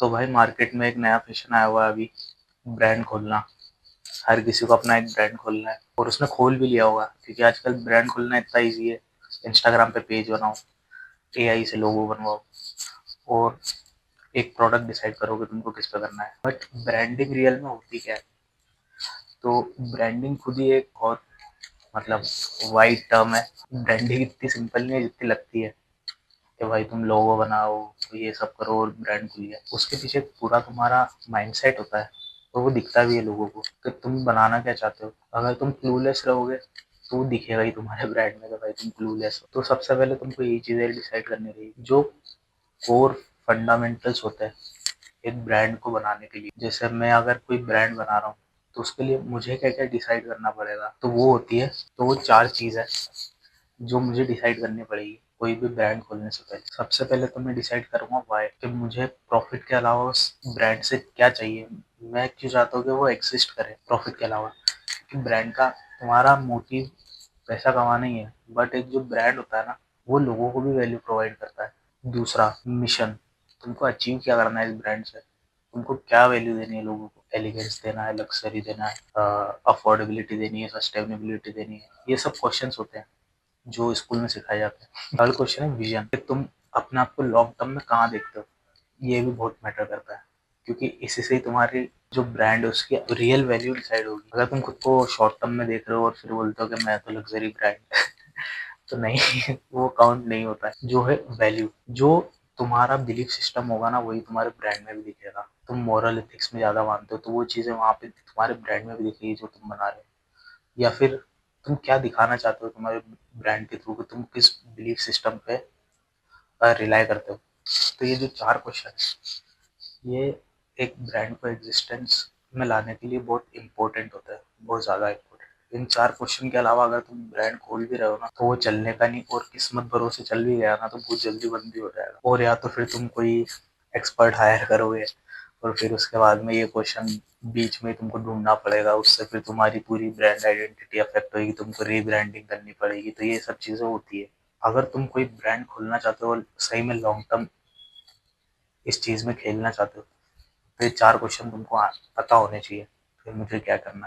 तो भाई मार्केट में एक नया फैशन आया हुआ है अभी, ब्रांड खोलना। हर किसी को अपना एक ब्रांड खोलना है और उसने खोल भी लिया होगा, क्योंकि आजकल ब्रांड खोलना इतना ईजी है। इंस्टाग्राम पे पेज बनाओ, एआई से लोगो बनवाओ और एक प्रोडक्ट डिसाइड करो कि तुमको किस पे करना है। बट ब्रांडिंग रियल में होती क्या है? तो ब्रांडिंग खुद ही एक बहुत मतलब वाइड टर्म है। ब्रांडिंग इतनी सिंपल नहीं है जितनी लगती है कि भाई तुम लोगो बनाओ, तो ये सब करो और ब्रांड खुल गया। उसके पीछे पूरा तुम्हारा माइंडसेट होता है और वो दिखता भी है लोगों को कि तुम बनाना क्या चाहते हो। अगर तुम क्लूलेस रहोगे तो वो दिखेगा ही तुम्हारे ब्रांड में कि भाई तुम क्लूलेस हो। तो सबसे पहले तुमको यही चीज़ें डिसाइड करनी रहेगी जो कोर फंडामेंटल्स होते हैं एक ब्रांड को बनाने के लिए। जैसे मैं अगर कोई ब्रांड बना रहा हूँ तो उसके लिए मुझे क्या क्या डिसाइड करना पड़ेगा, तो वो होती है, तो वो 4 चीज़ है जो मुझे डिसाइड करनी पड़ेगी कोई भी ब्रांड खोलने से पहले। सबसे पहले तो मैं डिसाइड करूंगा व्हाई, कि मुझे प्रॉफिट के अलावा उस ब्रांड से क्या चाहिए। मैं क्यों चाहता हूँ कि वो एग्जिस्ट करे प्रॉफिट के अलावा। कि ब्रांड का तुम्हारा मोटिव पैसा कमाना ही है, बट एक जो ब्रांड होता है ना, वो लोगों को भी वैल्यू प्रोवाइड करता है। दूसरा, मिशन, तुमको अचीव क्या करना है इस ब्रांड से, तुमको क्या वैल्यू देनी है लोगों को। एलिगेंस देना है, लग्जरी देना है, अफोर्डेबिलिटी देनी है, सस्टेनेबिलिटी देनी है। ये सब क्वेश्चंस होते हैं जो स्कूल में सिखाए जाते हैं। थर्ड क्वेश्चन है विजन, कि तुम अपने आप को लॉन्ग टर्म में कहाँ देखते हो। ये भी बहुत मैटर करता है, क्योंकि इसी से ही तुम्हारी जो ब्रांड है उसकी रियल वैल्यू डिसाइड होगी। अगर तुम खुद को शॉर्ट टर्म में देख रहे हो और फिर बोलते हो कि मैं तो लग्जरी ब्रांड तो नहीं वो काउंट नहीं होता है। जो है वैल्यू, जो तुम्हारा बिलीफ सिस्टम होगा ना, वही तुम्हारे ब्रांड में भी दिखेगा। तुम मॉरल एथिक्स में ज्यादा मानते हो तो वो चीजें वहां पे तुम्हारे ब्रांड में भी दिखेगी जो तुम बना रहे हो। या फिर तुम क्या दिखाना चाहते हो तुम्हारे ब्रांड के थ्रू, कि तुम किस बिलीफ सिस्टम पे रिलाई करते हो। तो ये जो 4 क्वेश्चन है, ये एक ब्रांड को एग्जिस्टेंस में लाने के लिए बहुत इंपॉर्टेंट होता है, बहुत ज़्यादा इंपॉर्टेंट। इन 4 क्वेश्चन के अलावा अगर तुम ब्रांड खोल भी रहे हो ना, तो वो चलने का नहीं, और किस्मत भरोसे चल भी गया ना तो बहुत जल्दी बंद भी हो जाएगा। और या तो फिर तुम कोई एक्सपर्ट हायर करोगे और फिर उसके बाद में ये क्वेश्चन बीच में तुमको ढूंढना पड़ेगा, उससे फिर तुम्हारी पूरी ब्रांड आइडेंटिटी अफेक्ट होगी, तुमको रीब्रांडिंग करनी पड़ेगी। तो ये सब चीज़ें होती है। अगर तुम कोई ब्रांड खोलना चाहते हो और सही में लॉन्ग टर्म इस चीज़ में खेलना चाहते हो, तो ये 4 क्वेश्चन तुमको पता होने चाहिए, फिर मुझे क्या करना है।